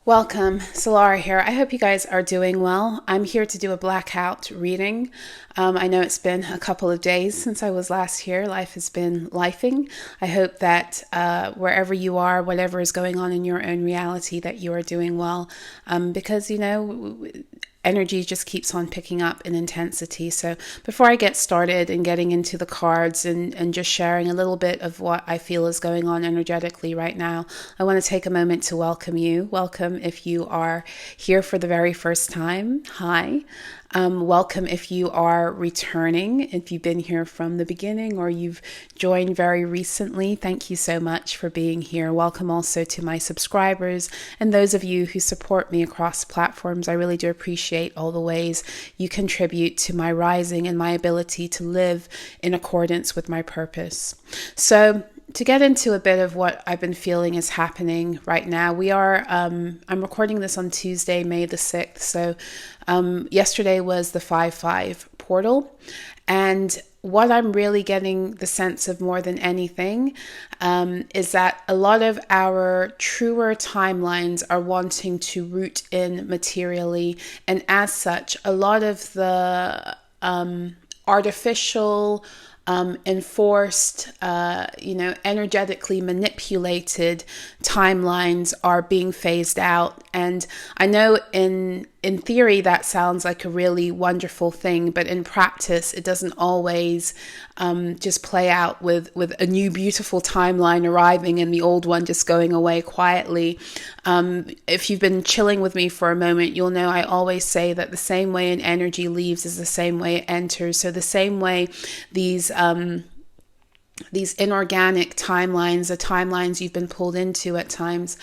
Welcome, Solara here. I hope you guys are doing well. I'm here to do a blackout reading. I know it's been a couple of days since I was last here. Life has been lifing. I hope that wherever you are, whatever is going on in your own reality, that you are doing well. Because, energy just keeps on picking up in intensity. So before I get started and getting into the cards and just sharing a little bit of what I feel is going on energetically right now, I want to take a moment to welcome you. Welcome if you are here for the very first time. Hi. Welcome if you are returning, if you've been here from the beginning or you've joined very recently. Thank you so much for being here. Welcome also to my subscribers and those of you who support me across platforms. I really do appreciate all the ways you contribute to my rising and my ability to live in accordance with my purpose. So to get into a bit of what I've been feeling is happening right now, I'm recording this on Tuesday, May the 6th. So yesterday was the 5-5 portal. And what I'm really getting the sense of more than anything is that a lot of our truer timelines are wanting to root in materially. And as such, a lot of the artificial enforced, energetically manipulated timelines are being phased out. And I know in theory that sounds like a really wonderful thing, but in practice it doesn't always just play out with a new beautiful timeline arriving and the old one just going away quietly. If you've been chilling with me for a moment, you'll know I always say that the same way an energy leaves is the same way it enters. So the same way these inorganic timelines, the timelines you've been pulled into at times,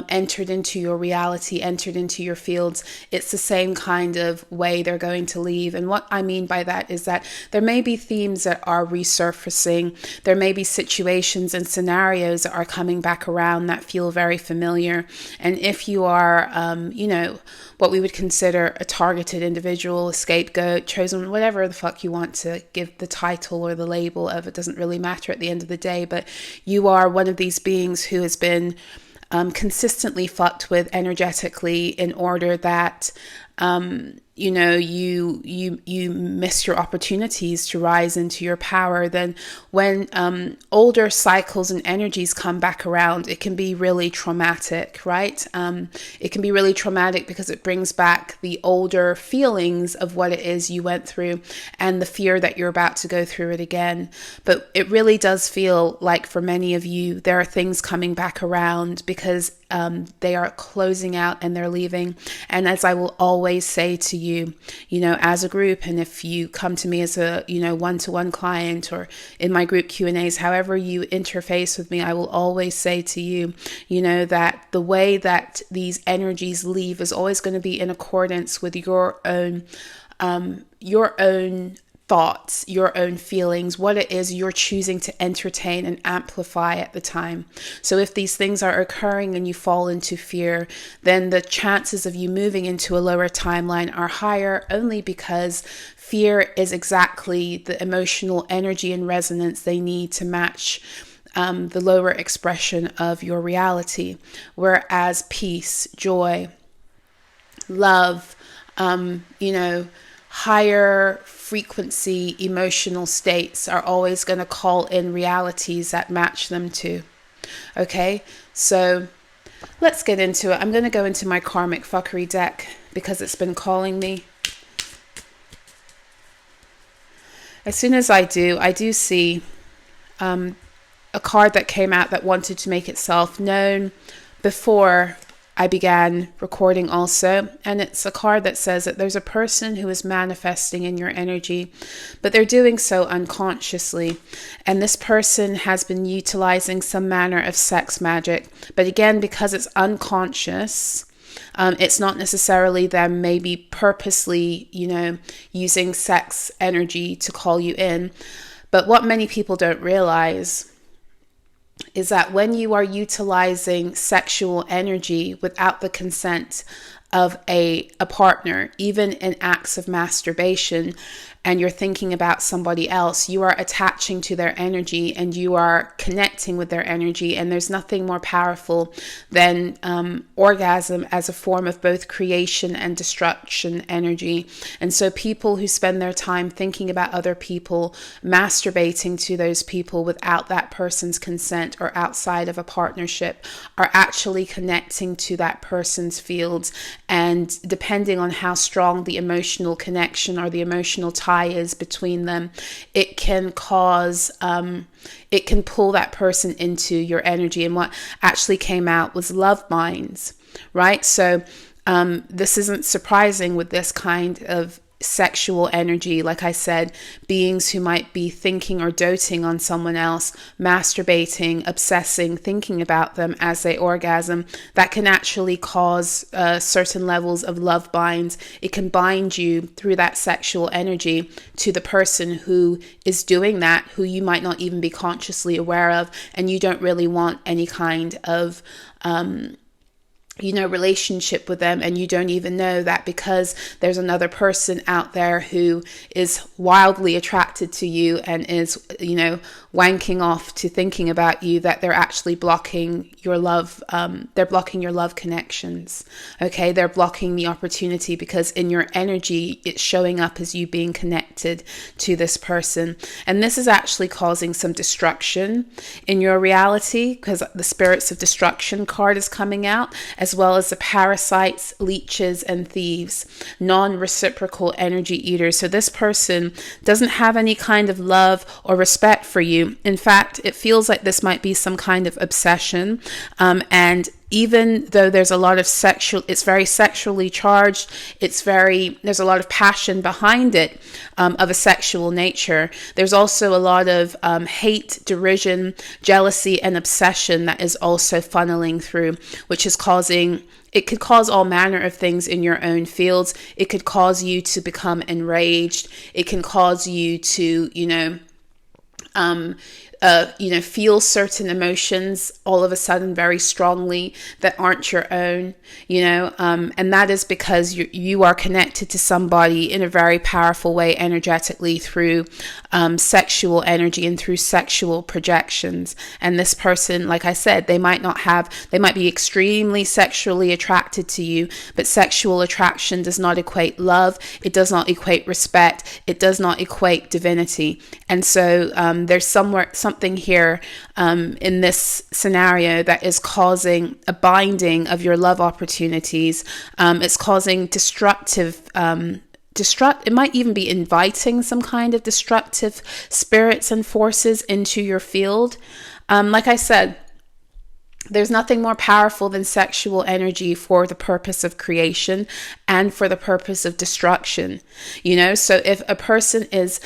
entered into your reality, entered into your fields, it's the same kind of way they're going to leave. And what I mean by that is that there may be themes that are resurfacing. There may be situations and scenarios that are coming back around that feel very familiar. And if you are, what we would consider a targeted individual, a scapegoat, chosen, whatever the fuck you want to give the title or the label of, it doesn't really matter at the end of the day, but you are one of these beings who has been consistently fucked with energetically in order that you miss your opportunities to rise into your power. Then when older cycles and energies come back around, it can be really traumatic, right? It can be really traumatic because it brings back the older feelings of what it is you went through and the fear that you're about to go through it again. But it really does feel like for many of you, there are things coming back around because they are closing out and they're leaving. And as I will always say to you, as a group, and if you come to me as a, one-to-one client or in my group Q&As, however you interface with me, I will always say to you, that the way that these energies leave is always going to be in accordance with your own thoughts, your own feelings, what it is you're choosing to entertain and amplify at the time. So if these things are occurring and you fall into fear, then the chances of you moving into a lower timeline are higher, only because fear is exactly the emotional energy and resonance they need to match the lower expression of your reality. Whereas peace, joy, love, higher frequency emotional states are always going to call in realities that match them too. Okay, so let's get into it. I'm going to go into my Karmic Fuckery deck because it's been calling me. As soon as I do see a card that came out that wanted to make itself known before I began recording also, and it's a card that says that there's a person who is manifesting in your energy, but they're doing so unconsciously, and this person has been utilizing some manner of sex magic. But again, because it's unconscious, it's not necessarily them maybe purposely, using sex energy to call you in. But what many people don't realize is that when you are utilizing sexual energy without the consent of a partner, even in acts of masturbation, and you're thinking about somebody else, you are attaching to their energy and you are connecting with their energy. And there's nothing more powerful than orgasm as a form of both creation and destruction energy. And so people who spend their time thinking about other people, masturbating to those people without that person's consent or outside of a partnership, are actually connecting to that person's fields. And depending on how strong the emotional connection or the emotional tie is between them, it can cause, it can pull that person into your energy. And what actually came out was love binds, right? So this isn't surprising with this kind of sexual energy. Like I said, beings who might be thinking or doting on someone else, masturbating, obsessing, thinking about them as they orgasm, that can actually cause certain levels of love binds. It can bind you through that sexual energy to the person who is doing that, who you might not even be consciously aware of, and you don't really want any kind of relationship with them, and you don't even know that because there's another person out there who is wildly attracted to you and is, wanking off to thinking about you, that they're actually blocking your love. They're blocking your love connections. Okay. They're blocking the opportunity because in your energy, it's showing up as you being connected to this person. And this is actually causing some destruction in your reality because the spirits of destruction card is coming out, as well as the parasites, leeches, and thieves, non-reciprocal energy eaters. So this person doesn't have any kind of love or respect for you. In fact, it feels like this might be some kind of obsession. And even though there's a lot of it's very sexually charged, there's a lot of passion behind it, of a sexual nature. There's also a lot of hate, derision, jealousy, and obsession that is also funneling through, which is it could cause all manner of things in your own fields. It could cause you to become enraged. It can cause you to, feel certain emotions all of a sudden very strongly that aren't your own, and that is because you are connected to somebody in a very powerful way energetically through sexual energy and through sexual projections. And this person, like I said, they might be extremely sexually attracted to you, but sexual attraction does not equate love. It does not equate respect. It does not equate divinity. And so there's something here in this scenario that is causing a binding of your love opportunities. It's causing it might even be inviting some kind of destructive spirits and forces into your field. Like I said, there's nothing more powerful than sexual energy for the purpose of creation and for the purpose of destruction. So if a person is,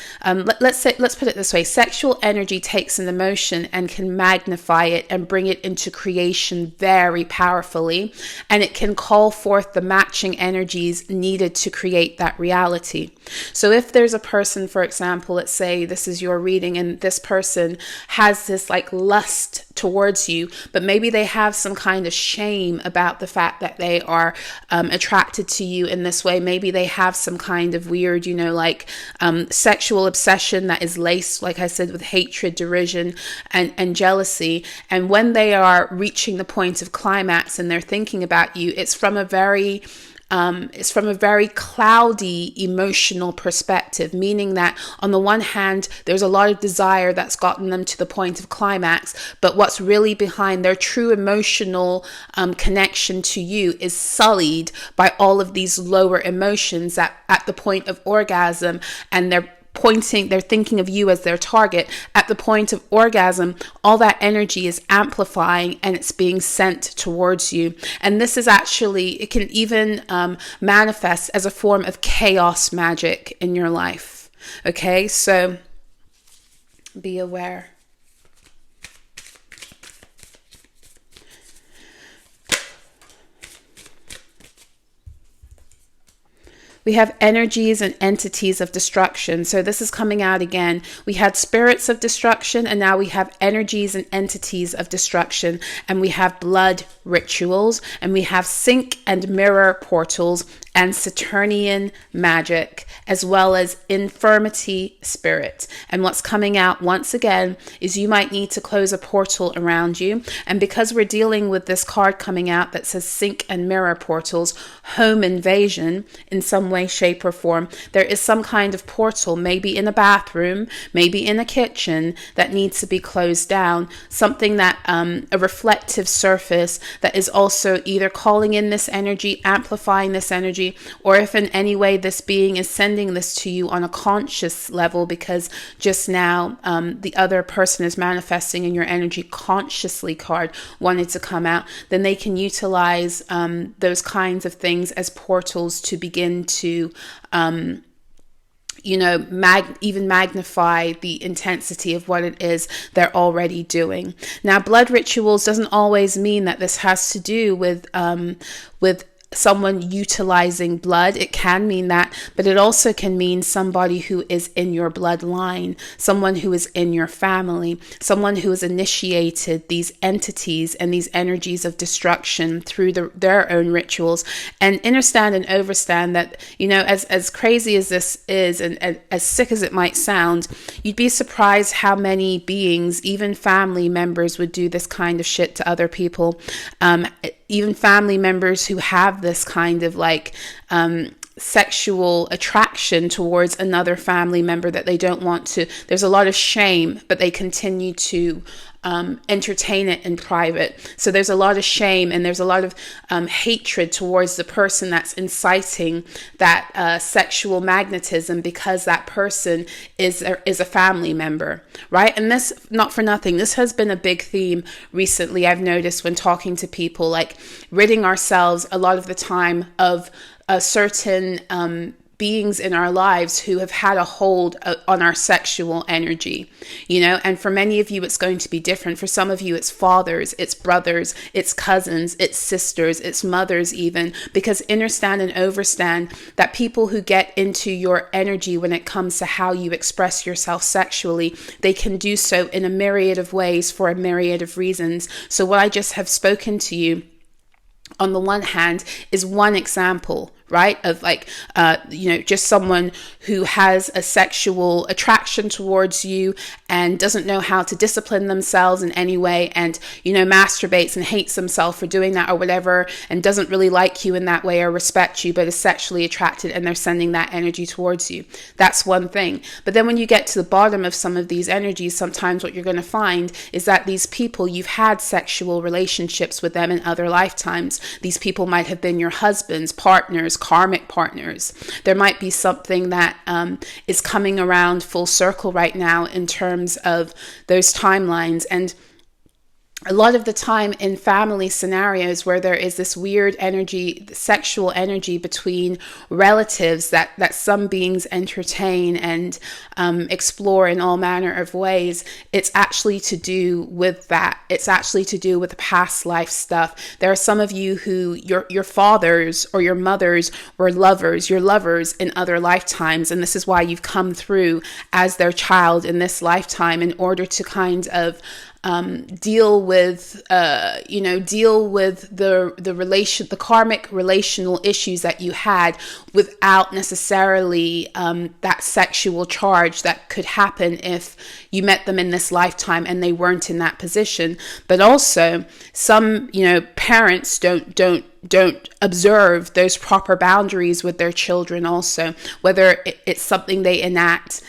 let's put it this way, sexual energy takes an emotion and can magnify it and bring it into creation very powerfully. And it can call forth the matching energies needed to create that reality. So if there's a person, for example, let's say this is your reading and this person has this like lust towards you, but maybe they have some kind of shame about the fact that they are attracted to you in this way. Maybe they have some kind of weird, sexual obsession that is laced, like I said, with hatred, derision, and jealousy. And when they are reaching the point of climax and they're thinking about you, it's from a very cloudy emotional perspective, meaning that on the one hand, there's a lot of desire that's gotten them to the point of climax, but what's really behind their true emotional connection to you is sullied by all of these lower emotions at the point of orgasm, and they're thinking of you as their target. At the point of orgasm, all that energy is amplifying and it's being sent towards you. And this is actually, it can even manifest as a form of chaos magic in your life. Okay, so be aware. We have energies and entities of destruction. So this is coming out again. We had spirits of destruction, and now we have energies and entities of destruction. And we have blood rituals, and we have sink and mirror portals, and Saturnian magic, as well as infirmity spirit. And what's coming out once again is you might need to close a portal around you. And because we're dealing with this card coming out that says sink and mirror portals, home invasion in some way, shape, or form, there is some kind of portal, maybe in a bathroom, maybe in a kitchen, that needs to be closed down. Something that, a reflective surface that is also either calling in this energy, amplifying this energy, or if in any way this being is sending this to you on a conscious level, because just now the other person is manifesting in your energy consciously card wanted to come out, then they can utilize those kinds of things as portals to begin to even magnify the intensity of what it is they're already doing. Now, blood rituals doesn't always mean that this has to do with someone utilizing blood. It can mean that, but it also can mean somebody who is in your bloodline, someone who is in your family, someone who has initiated these entities and these energies of destruction through their own rituals. And understand and overstand that, as crazy as this is, and as sick as it might sound, you'd be surprised how many beings, even family members, would do this kind of shit to other people. Even family members who have this kind of sexual attraction towards another family member that they don't want to. There's a lot of shame, but they continue to entertain it in private. So there's a lot of shame, and there's a lot of hatred towards the person that's inciting that sexual magnetism, because that person is a family member, right? And this, not for nothing, this has been a big theme recently. I've noticed when talking to people, ridding ourselves a lot of the time of a certain beings in our lives who have had a hold on our sexual energy, and for many of you, it's going to be different. For some of you, it's fathers, it's brothers, it's cousins, it's sisters, it's mothers even, because understand and overstand that people who get into your energy when it comes to how you express yourself sexually, they can do so in a myriad of ways for a myriad of reasons. So what I just have spoken to you, on the one hand, is one example, right? Of just someone who has a sexual attraction towards you and doesn't know how to discipline themselves in any way, and, masturbates and hates themselves for doing that or whatever, and doesn't really like you in that way or respect you, but is sexually attracted, and they're sending that energy towards you. That's one thing. But then when you get to the bottom of some of these energies, sometimes what you're going to find is that these people, you've had sexual relationships with them in other lifetimes. These people might have been your husbands, partners, karmic partners. There might be something that is coming around full circle right now in terms of those timelines. And a lot of the time in family scenarios where there is this weird energy, sexual energy between relatives that some beings entertain and explore in all manner of ways, it's actually to do with that. It's actually to do with past life stuff. There are some of you who your fathers or your mothers were lovers, your lovers in other lifetimes, and this is why you've come through as their child in this lifetime in order to kind of deal with the karmic relational issues that you had without necessarily that sexual charge that could happen if you met them in this lifetime and they weren't in that position. But also some parents don't observe those proper boundaries with their children also, whether it's something they enact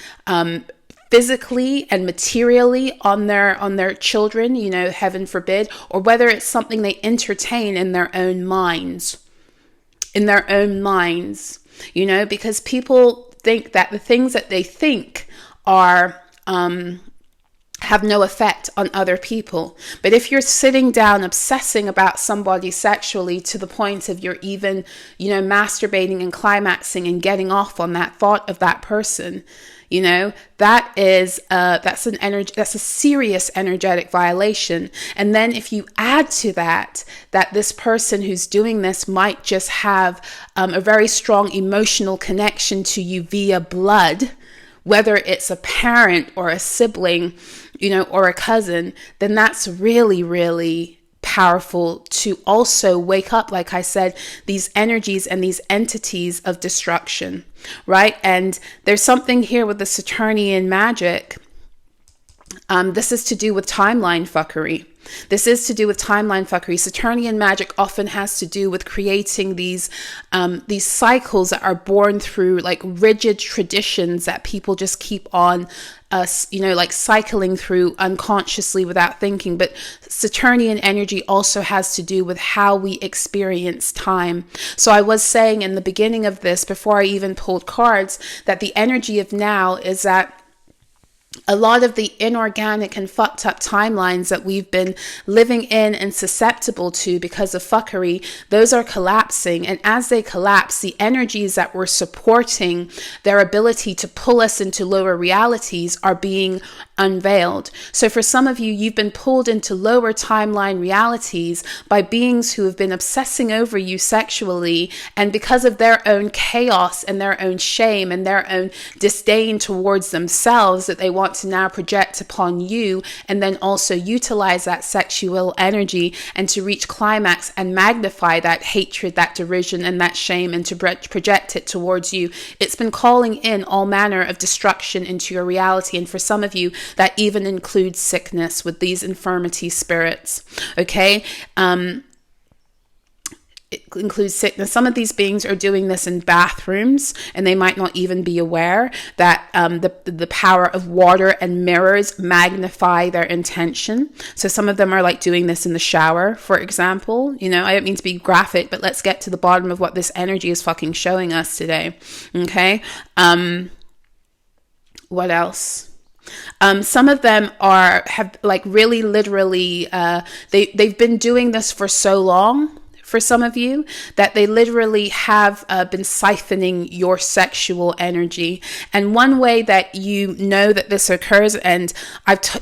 physically and materially on their children, heaven forbid, or whether it's something they entertain in their own minds, because people think that the things that they think are have no effect on other people. But if you're sitting down obsessing about somebody sexually to the point of you're even, masturbating and climaxing and getting off on that thought of that person, that is that's a serious energetic violation. And then if you add to that this person who's doing this might just have a very strong emotional connection to you via blood, whether it's a parent or a sibling, or a cousin, then that's really, really powerful to also wake up, like I said, these energies and these entities of destruction, right? And there's something here with the Saturnian magic. This is to do with timeline fuckery. Saturnian magic often has to do with creating these cycles that are born through like rigid traditions that people just keep on like cycling through unconsciously without thinking. But Saturnian energy also has to do with how we experience time. So I was saying in the beginning of this, before I even pulled cards, that the energy of now is that a lot of the inorganic and fucked up timelines that we've been living in and susceptible to because of fuckery, those are collapsing. And as they collapse, the energies that were supporting their ability to pull us into lower realities are being unveiled. So for some of you, you've been pulled into lower timeline realities by beings who have been obsessing over you sexually, and because of their own chaos and their own shame and their own disdain towards themselves that they want to now project upon you, and then also utilize that sexual energy and to reach climax and magnify that hatred, that derision, and that shame, and to project it towards you. It's been calling in all manner of destruction into your reality. And for some of you, that even includes sickness with these infirmity spirits. Okay. It includes sickness. Some of these beings are doing this in bathrooms, and they might not even be aware that the power of water and mirrors magnify their intention. So some of them are like doing this in the shower, for example. I don't mean to be graphic, but let's get to the bottom of what this energy is fucking showing us today. Okay. What else? Some of them have like really literally, they've been doing this for so long, for some of you, that they literally have been siphoning your sexual energy. And one way that you know that this occurs, and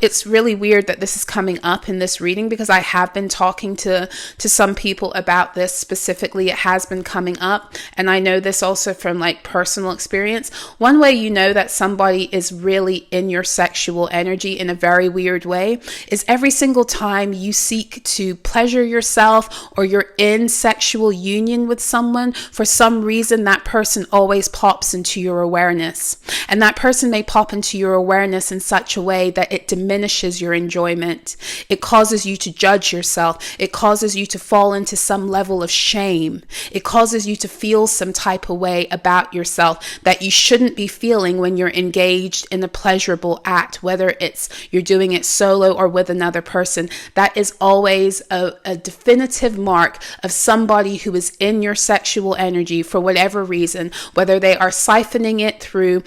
it's really weird that this is coming up in this reading, because I have been talking to some people about this specifically. It has been coming up, and I know this also from like personal experience. One way you know that somebody is really in your sexual energy in a very weird way is every single time you seek to pleasure yourself, or you're in sexual union with someone, for some reason that person always pops into your awareness. And that person may pop into your awareness in such a way that it diminishes your enjoyment. It causes you to judge yourself. It causes you to fall into some level of shame. It causes you to feel some type of way about yourself that you shouldn't be feeling when you're engaged in a pleasurable act, whether it's you're doing it solo or with another person. That is always a definitive mark of somebody who is in your sexual energy for whatever reason, whether they are siphoning it through,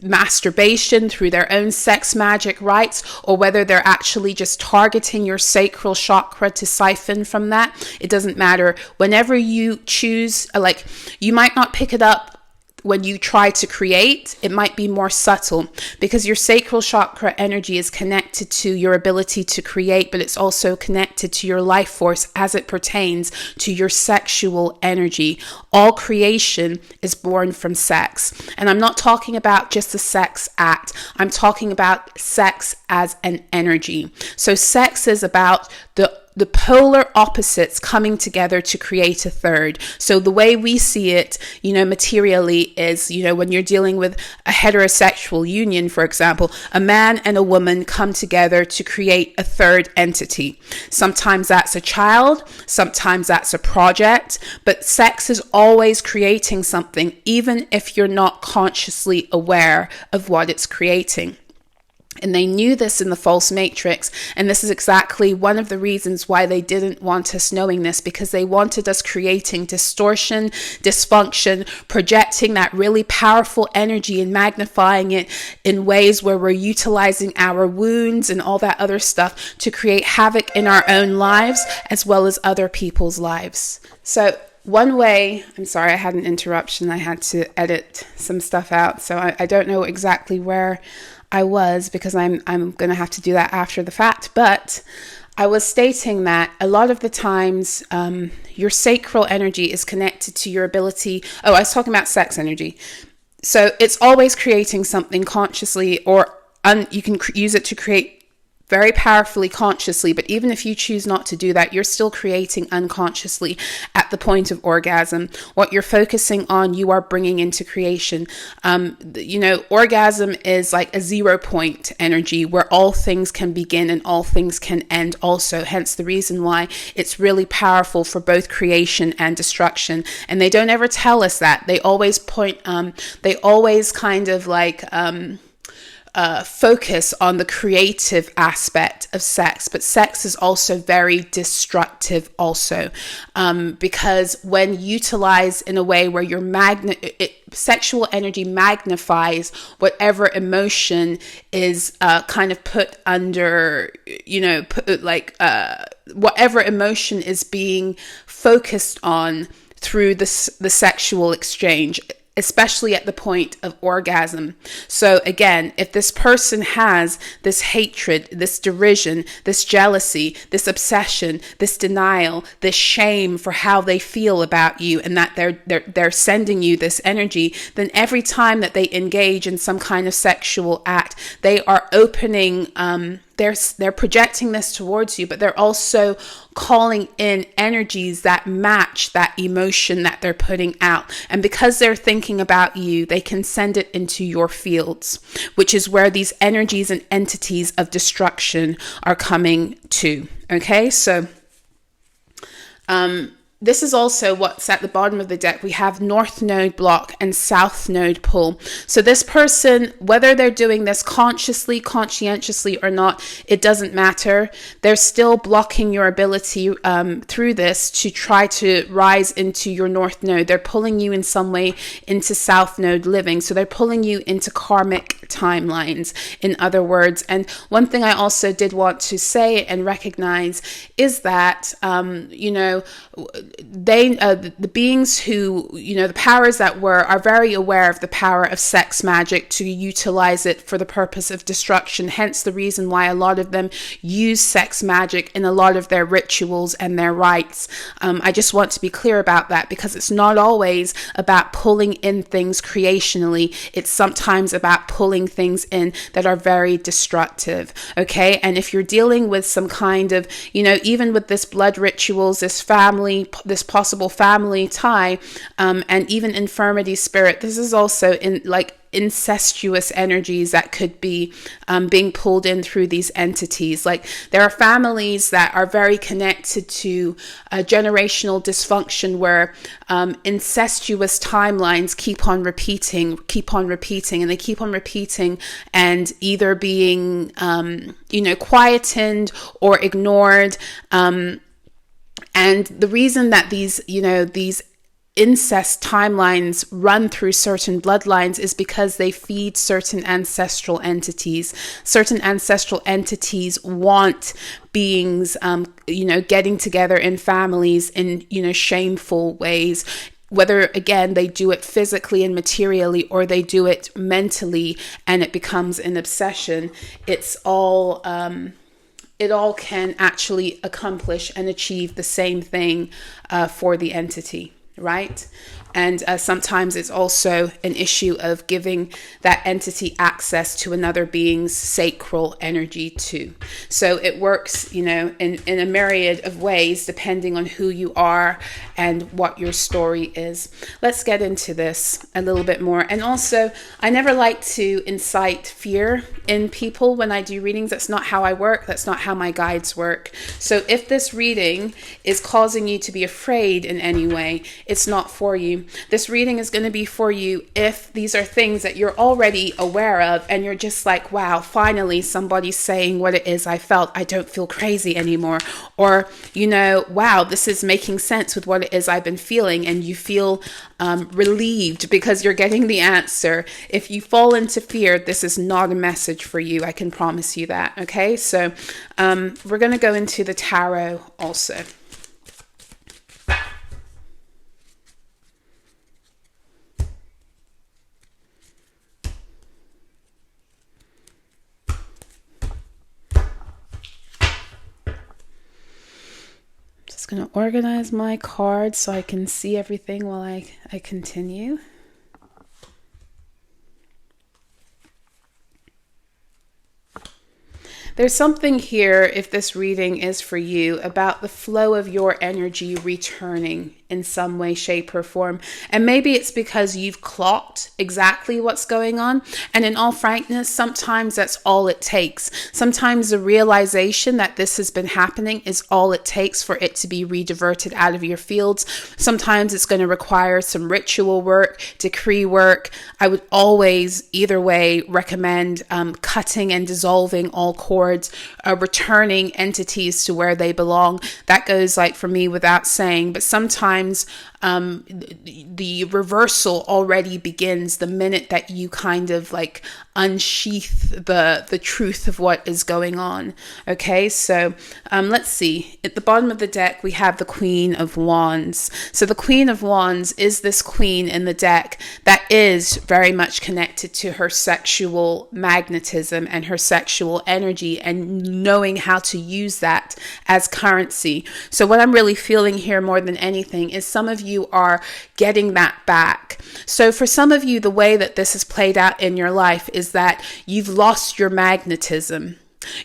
masturbation, through their own sex magic rites, or whether they're actually just targeting your sacral chakra to siphon from that. It doesn't matter. Whenever you choose, you might not pick it up when you try to create. It might be more subtle, because your sacral chakra energy is connected to your ability to create, but it's also connected to your life force as it pertains to your sexual energy. All creation is born from sex. And I'm not talking about just the sex act. I'm talking about sex as an energy. So sex is about the polar opposites coming together to create a third. So the way we see it, materially is, when you're dealing with a heterosexual union, for example, a man and a woman come together to create a third entity. Sometimes that's a child, sometimes that's a project, but sex is always creating something, even if you're not consciously aware of what it's creating. And they knew this in the false matrix. And this is exactly one of the reasons why they didn't want us knowing this, because they wanted us creating distortion, dysfunction, projecting that really powerful energy and magnifying it in ways where we're utilizing our wounds and all that other stuff to create havoc in our own lives as well as other people's lives. So one way, I'm sorry, I had an interruption. I had to edit some stuff out. So I don't know exactly where I was, because I'm going to have to do that after the fact. But I was stating that a lot of the times your sacral energy is connected to your ability. Oh, I was talking about sex energy. So it's always creating something consciously, or you can use it to create very powerfully consciously, but even if you choose not to do that, you're still creating unconsciously at the point of orgasm. What you're focusing on, you are bringing into creation. Orgasm is like a 0 point energy where all things can begin and all things can end also. Hence the reason why it's really powerful for both creation and destruction. And they don't ever tell us that. They always focus on the creative aspect of sex, but sex is also very destructive also, because when utilized in a way where your sexual energy magnifies whatever emotion is kind of put under, whatever emotion is being focused on through the sexual exchange, especially at the point of orgasm. So again, if this person has this hatred, this derision, this jealousy, this obsession, this denial, this shame for how they feel about you, and that they're sending you this energy, then every time that they engage in some kind of sexual act, they are opening, they're projecting this towards you, but they're also calling in energies that match that emotion that they're putting out. And because they're thinking about you, they can send it into your fields, which is where these energies and entities of destruction are coming to. Okay, so this is also what's at the bottom of the deck. We have North Node block and South Node pull. So this person, whether they're doing this consciously, conscientiously or not, it doesn't matter. They're still blocking your ability through this to try to rise into your North Node. They're pulling you in some way into South Node living. So they're pulling you into karmic timelines, in other words. And one thing I also did want to say and recognize is that, the beings who, the powers that were, are very aware of the power of sex magic to utilize it for the purpose of destruction. Hence the reason why a lot of them use sex magic in a lot of their rituals and their rites. I just want to be clear about that, because it's not always about pulling in things creationally. It's sometimes about pulling things in that are very destructive. Okay. And if you're dealing with some kind of, even with this blood rituals, this possible family tie, and even infirmity spirit, this is also in like incestuous energies that could be being pulled in through these entities. Like there are families that are very connected to generational dysfunction where incestuous timelines keep on repeating, and they keep on repeating and either being, quietened or ignored. And the reason that these incest timelines run through certain bloodlines is because they feed certain ancestral entities. Certain ancestral entities want beings, getting together in families in, shameful ways. Whether, again, they do it physically and materially or they do it mentally and it becomes an obsession, it's all... it all can actually accomplish and achieve the same thing for the entity, right? And sometimes it's also an issue of giving that entity access to another being's sacral energy too. So it works, in a myriad of ways depending on who you are and what your story is. Let's get into this a little bit more. And also, I never like to incite fear in people when I do readings. That's not how I work. That's not how my guides work. So if this reading is causing you to be afraid in any way, it's not for you. This reading is going to be for you if these are things that you're already aware of and you're just like, wow, finally somebody's saying what it is I felt. I don't feel crazy anymore. Or, wow, this is making sense with what it is I've been feeling, and you feel relieved because you're getting the answer. If you fall into fear, this is not a message for you. I can promise you that. Okay, so we're going to go into the tarot also. Just going to organize my cards so I can see everything while I continue. There's something here, if this reading is for you, about the flow of your energy returning in some way, shape, or form. And maybe it's because you've clocked exactly what's going on. And in all frankness, sometimes that's all it takes. Sometimes the realization that this has been happening is all it takes for it to be rediverted out of your fields. Sometimes it's going to require some ritual work, decree work. I would always, either way, recommend cutting and dissolving all cords, returning entities to where they belong. That goes for me without saying, but sometimes the reversal already begins the minute that you kind of unsheath the truth of what is going on. Okay, so let's see. At the bottom of the deck, we have the Queen of Wands. So the Queen of Wands is this queen in the deck that is very much connected to her sexual magnetism and her sexual energy, and knowing how to use that as currency. So what I'm really feeling here more than anything is some of you are getting that back. So for some of you, the way that this has played out in your life is that you've lost your magnetism.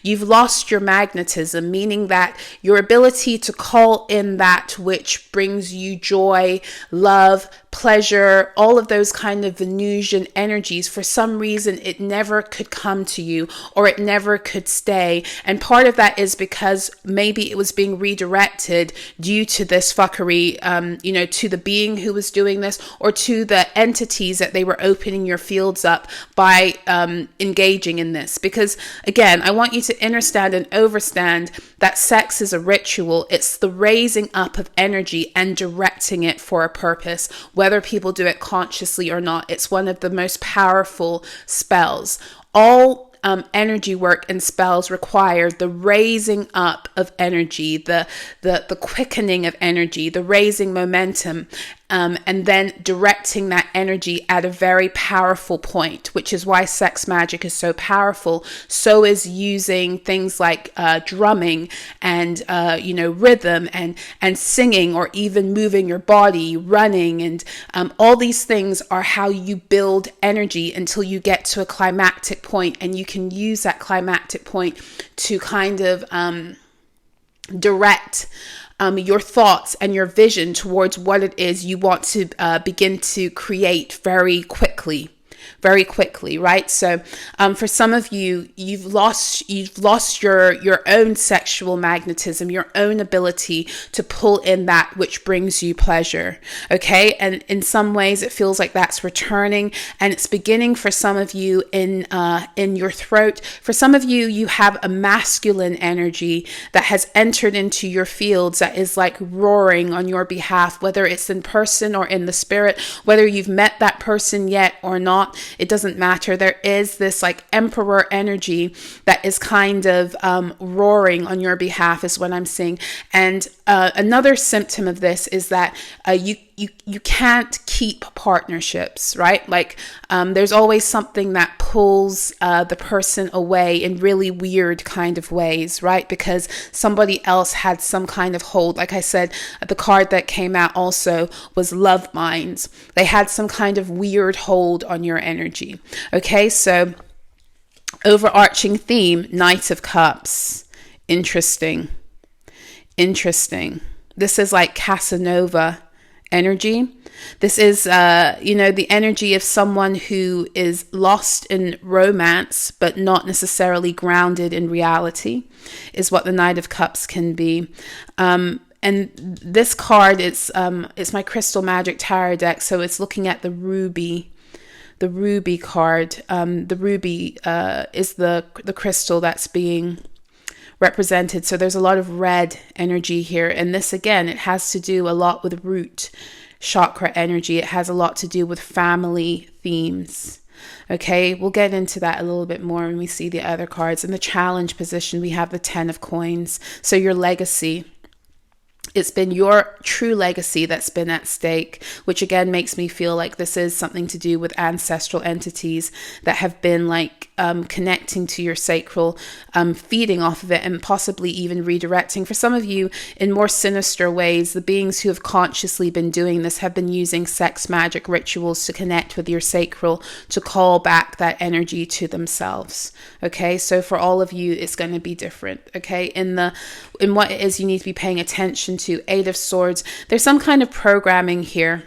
You've lost your magnetism, meaning that your ability to call in that which brings you joy, love, pleasure, all of those kind of Venusian energies, for some reason it never could come to you, or it never could stay. And part of that is because maybe it was being redirected due to this fuckery, to the being who was doing this, or to the entities that they were opening your fields up by engaging in this. Because again, I want you to understand and overstand that sex is a ritual. It's the raising up of energy and directing it for a purpose, whether people do it consciously or not. It's one of the most powerful spells. All energy work and spells require the raising up of energy, the quickening of energy, the raising momentum, and then directing that energy at a very powerful point, which is why sex magic is so powerful. So is using things like drumming and rhythm and singing, or even moving your body, running, and all these things are how you build energy until you get to a climactic point, and you can use that climactic point to kind of direct your thoughts and your vision towards what it is you want to begin to create very quickly, right? So for some of you, you've lost your own sexual magnetism, your own ability to pull in that which brings you pleasure. Okay, and in some ways it feels like that's returning, and it's beginning for some of you in your throat. For some of you, you have a masculine energy that has entered into your fields that is roaring on your behalf, whether it's in person or in the spirit, whether you've met that person yet or not. It doesn't matter. There is this emperor energy that is kind of roaring on your behalf, is what I'm seeing. And another symptom of this is that you can't keep partnerships, right? There's always something that pulls the person away in really weird kind of ways, right? Because somebody else had some kind of hold. Like I said, the card that came out also was love minds. They had some kind of weird hold on your energy. Okay, so overarching theme, Knight of Cups. Interesting. This is Casanova energy. This is, the energy of someone who is lost in romance, but not necessarily grounded in reality, is what the Knight of Cups can be. And this card, it's my Crystal Magic Tarot deck, so it's looking at the ruby card. The ruby is the crystal that's being represented. So there's a lot of red energy here. And this, again, it has to do a lot with root chakra energy. It has a lot to do with family themes. Okay, we'll get into that a little bit more when we see the other cards. In the challenge position, we have the 10 of coins. So your legacy. It's been your true legacy that's been at stake, which again makes me feel like this is something to do with ancestral entities that have been like connecting to your sacral, feeding off of it, and possibly even redirecting. For some of you, in more sinister ways, the beings who have consciously been doing this have been using sex magic rituals to connect with your sacral, to call back that energy to themselves. Okay, so for all of you, it's going to be different. Okay, in what it is you need to be paying attention to. 8 of Swords. There's some kind of programming here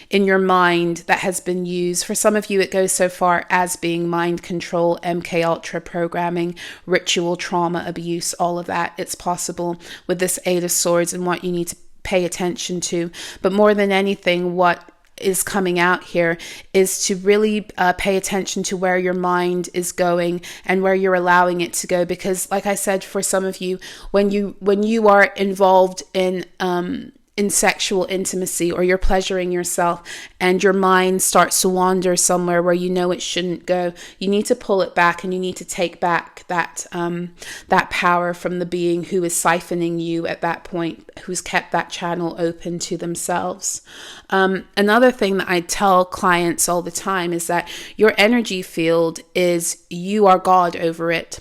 in your mind that has been used. For some of you, it goes so far as being mind control, MK Ultra programming, ritual trauma, abuse, all of that. It's possible with this 8 of Swords and what you need to pay attention to. But more than anything, what is coming out here is to really pay attention to where your mind is going and where you're allowing it to go. Because like I said, for some of you, when you are involved in sexual intimacy, or you're pleasuring yourself and your mind starts to wander somewhere where you know it shouldn't go, you need to pull it back, and you need to take back that power from the being who is siphoning you at that point, who's kept that channel open to themselves. Another thing that I tell clients all the time is that your energy field is, you are God over it.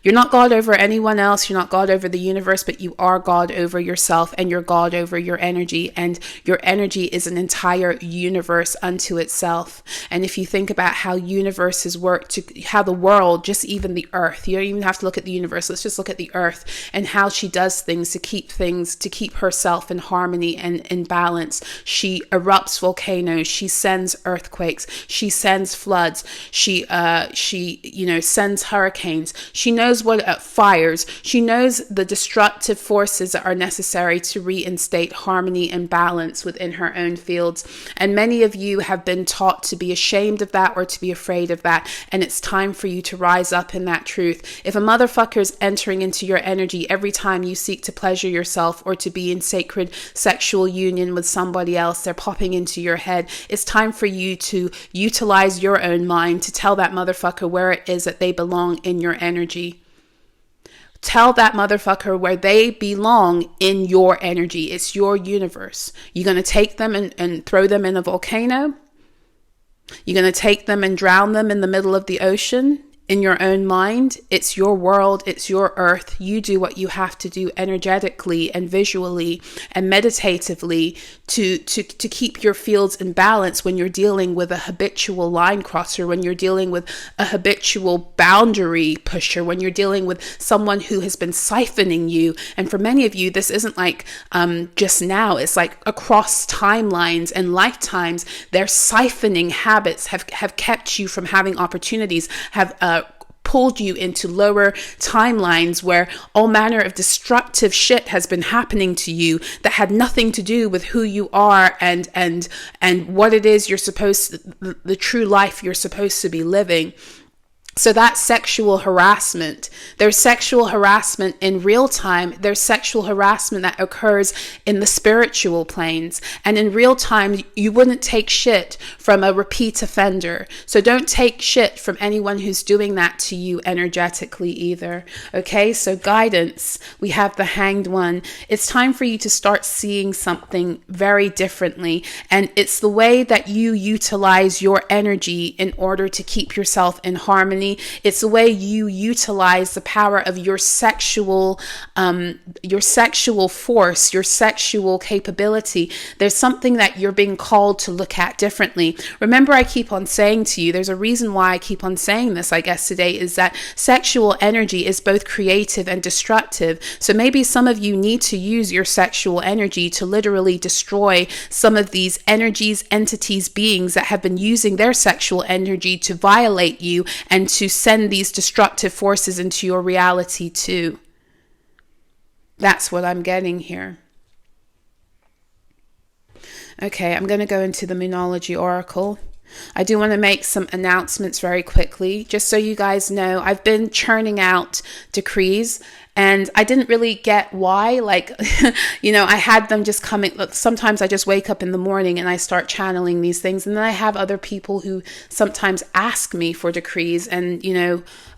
You're not God over anyone else. You're not God over the universe, but you are God over yourself, and you're God over your energy. And your energy is an entire universe unto itself. And if you think about how universes work, how the world, just even the earth, you don't even have to look at the universe. Let's just look at the earth and how she does things to keep herself in harmony and in balance. She erupts volcanoes. She sends earthquakes. She sends floods. She sends hurricanes. She knows what fires. She knows the destructive forces that are necessary to reinstate harmony and balance within her own fields. And many of you have been taught to be ashamed of that or to be afraid of that. And it's time for you to rise up in that truth. If a motherfucker is entering into your energy every time you seek to pleasure yourself or to be in sacred sexual union with somebody else, they're popping into your head. It's time for you to utilize your own mind to tell that motherfucker where it is that they belong in your energy. Tell that motherfucker where they belong in your energy. It's your universe. You're going to take them and throw them in a volcano. You're going to take them and drown them in the middle of the ocean. In your own mind, it's your world, it's your earth. You do what you have to do energetically and visually and meditatively to keep your fields in balance when you're dealing with a habitual line crosser, when you're dealing with a habitual boundary pusher, when you're dealing with someone who has been siphoning you. And for many of you, this isn't like just now, it's like across timelines and lifetimes. Their siphoning habits have kept you from having opportunities, have pulled you into lower timelines where all manner of destructive shit has been happening to you that had nothing to do with who you are and what it is the true life you're supposed to be living. So that's sexual harassment. There's sexual harassment in real time. There's sexual harassment that occurs in the spiritual planes. And in real time, you wouldn't take shit from a repeat offender. So don't take shit from anyone who's doing that to you energetically either. Okay, so guidance. We have the Hanged One. It's time for you to start seeing something very differently. And it's the way that you utilize your energy in order to keep yourself in harmony. It's the way you utilize the power of your sexual force, your sexual capability. There's something that you're being called to look at differently. Remember, I keep on saying to you, there's a reason why I keep on saying this, I guess today, is that sexual energy is both creative and destructive. So maybe some of you need to use your sexual energy to literally destroy some of these energies, entities, beings that have been using their sexual energy to violate you and to send these destructive forces into your reality too. That's what I'm getting here. Okay, I'm going to go into the Moonology Oracle. I do want to make some announcements very quickly, just so you guys know. I've been churning out decrees, and I didn't really get why. Like, I had them just coming. Sometimes I just wake up in the morning and I start channeling these things. And then I have other people who sometimes ask me for decrees. And,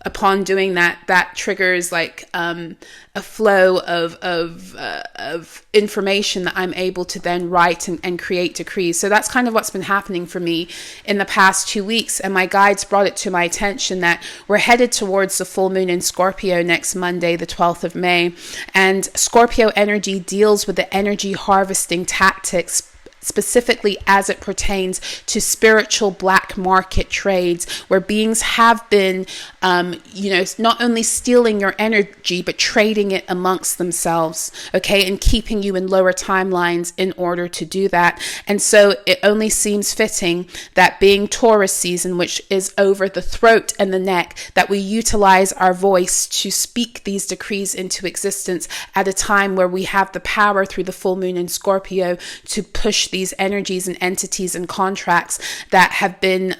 upon doing that, that triggers like a flow of information that I'm able to then write and create decrees. So that's kind of what's been happening for me in the past 2 weeks. And my guides brought it to my attention that we're headed towards the full moon in Scorpio next Monday, the 12th of May. And Scorpio energy deals with the energy harvesting tactics, specifically as it pertains to spiritual black market trades, where beings have been, not only stealing your energy, but trading it amongst themselves, okay, and keeping you in lower timelines in order to do that. And so it only seems fitting that, being Taurus season, which is over the throat and the neck, that we utilize our voice to speak these decrees into existence at a time where we have the power through the full moon in Scorpio to push these energies and entities and contracts that have been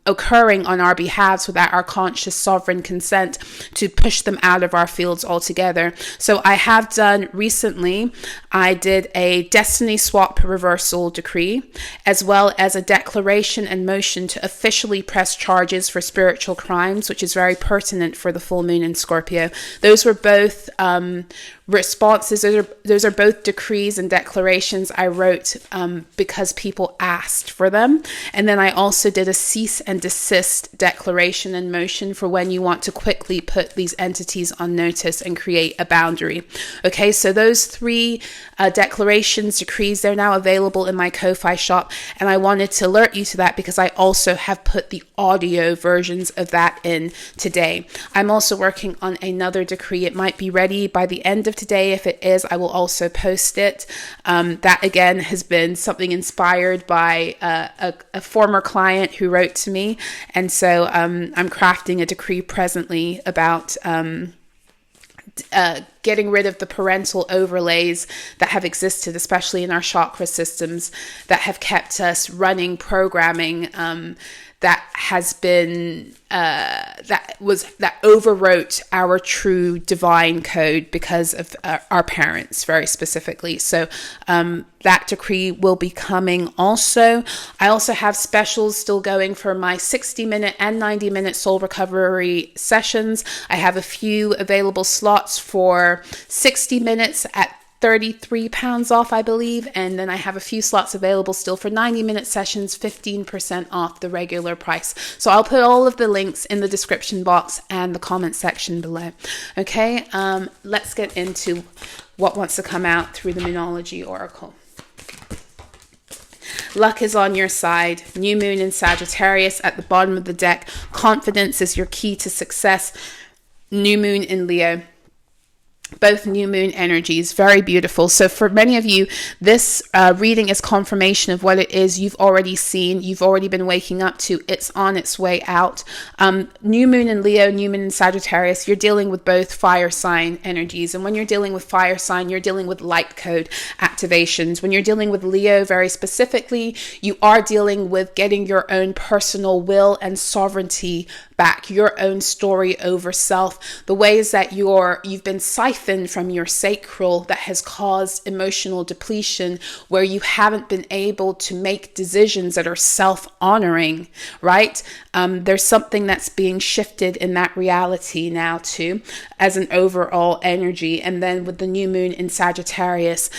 occurring on our behalves without our conscious sovereign consent, to push them out of our fields altogether. So I have done recently, I did a destiny swap reversal decree, as well as a declaration and motion to officially press charges for spiritual crimes, which is very pertinent for the full moon in Scorpio. Those were both responses. Those are both decrees and declarations I wrote because people asked for them. And then I also did a cease and desist declaration and motion for when you want to quickly put these entities on notice and create a boundary. Okay, so those three declarations, decrees, they're now available in my Ko-Fi shop. And I wanted to alert you to that because I also have put the audio versions of that in today. I'm also working on another decree. It might be ready by the end of today. If it is, I will also post it. That again has been something inspired by a former client who wrote to me. And so I'm crafting a decree presently about getting rid of the parental overlays that have existed, especially in our chakra systems, that have kept us running programming that has been that overwrote our true divine code because of our parents, very specifically. So that decree will be coming also. I also have specials still going for my 60-minute and 90-minute soul recovery sessions. I have a few available slots for 60 minutes at £33 off, I believe. And then I have a few slots available still for 90-minute sessions, 15% off the regular price. So I'll put all of the links in the description box and the comment section below. Okay, let's get into what wants to come out through the Moonology Oracle. Luck is on your side. New moon in Sagittarius at the bottom of the deck. Confidence is your key to success. New moon in Leo. Both new moon energies, very beautiful. So for many of you, this reading is confirmation of what it is you've already seen, you've already been waking up to. It's on its way out. New moon in Leo, new moon in Sagittarius, you're dealing with both fire sign energies. And when you're dealing with fire sign, you're dealing with light code activations. When you're dealing with Leo very specifically, you are dealing with getting your own personal will and sovereignty back, your own story over self, the ways that you've been siphoned from your sacral that has caused emotional depletion, where you haven't been able to make decisions that are self-honoring, right? There's something that's being shifted in that reality now too, as an overall energy. And then with the new moon in Sagittarius,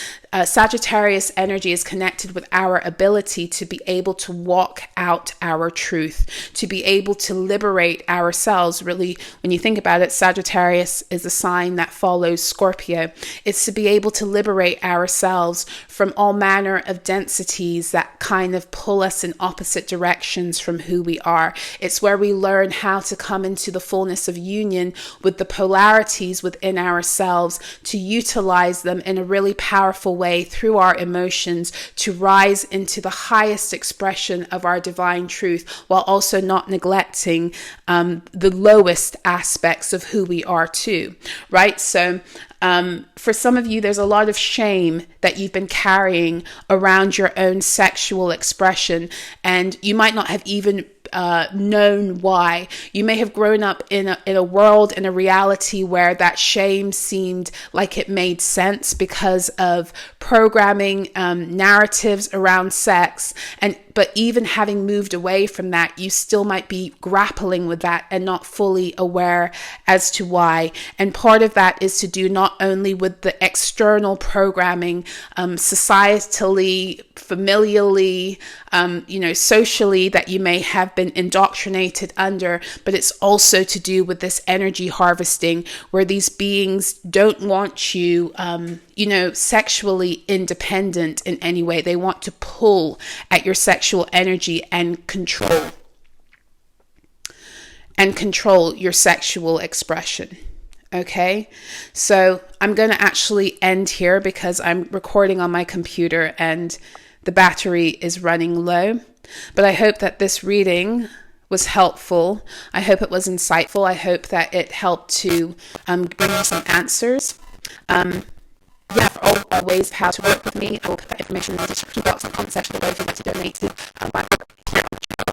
Sagittarius energy is connected with our ability to be able to walk out our truth, to be able to liberate ourselves. Really, when you think about it, Sagittarius is a sign that follows Scorpio. It's to be able to liberate ourselves from all manner of densities that kind of pull us in opposite directions from who we are. It's where we learn how to come into the fullness of union with the polarities within ourselves, to utilize them in a really powerful way through our emotions, to rise into the highest expression of our divine truth, while also not neglecting the lowest aspects of who we are too, right? So For some of you, there's a lot of shame that you've been carrying around your own sexual expression, and you might not have even known why. You may have grown up in a world, in a reality where that shame seemed like it made sense because of programming, narratives around sex, but even having moved away from that, you still might be grappling with that and not fully aware as to why. And part of that is to do not only with the external programming, societally, familially, socially, that you may have been indoctrinated under, but it's also to do with this energy harvesting where these beings don't want you, sexually independent in any way. They want to pull at your sexual energy and control your sexual expression. Okay, so I'm going to actually end here because I'm recording on my computer and the battery is running low. But I hope that this reading was helpful. I hope it was insightful. I hope that it helped to bring you some answers. For all ways of how to work with me, I will put that information in the description box and comment section below if you'd like to donate to my work here on the channel.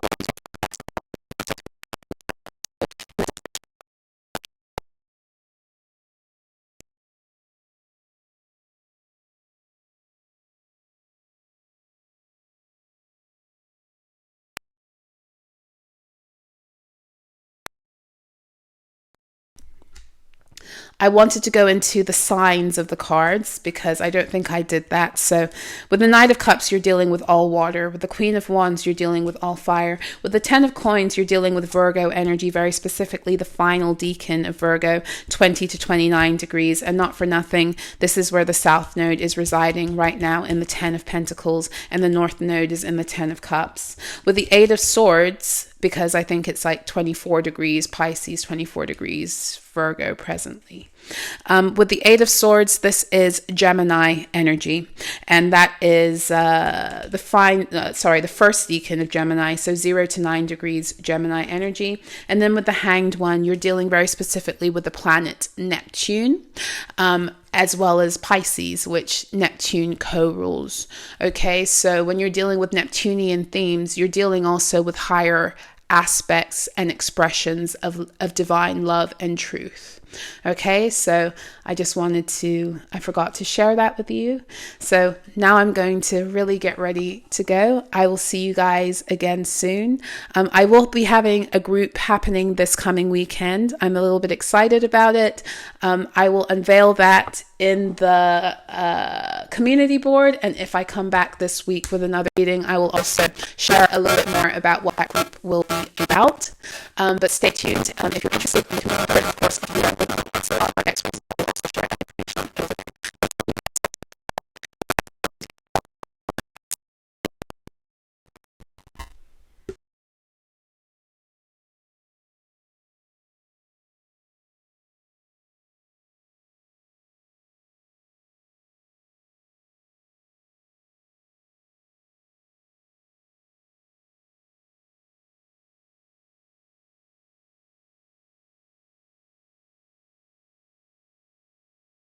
I wanted to go into the signs of the cards because I don't think I did that. So with the Knight of Cups, you're dealing with all water. With the Queen of Wands, you're dealing with all fire. With the Ten of Coins, you're dealing with Virgo energy, very specifically the final decan of Virgo, 20 to 29 degrees. And not for nothing, this is where the South Node is residing right now in the Ten of Pentacles, and the North Node is in the Ten of Cups. With the Eight of Swords, because I think it's like 24 degrees Pisces, 24 degrees Virgo presently. With the Eight of Swords, this is Gemini energy, and that is the first decan of Gemini, so 0 to 9 degrees Gemini energy. And then with the Hanged One, you're dealing very specifically with the planet Neptune, as well as Pisces, which Neptune co-rules. Okay, so when you're dealing with Neptunian themes, you're dealing also with higher aspects and expressions of divine love and truth. Okay, so I forgot to share that with you. So now I'm going to really get ready to go. I will see you guys again soon. I will be having a group happening this coming weekend. I'm a little bit excited about it. I will unveil that in the community board, and if I come back this week with another reading, I will also share a little bit more about what that group will be about. But stay tuned. If you're interested, you can of course, with my experts.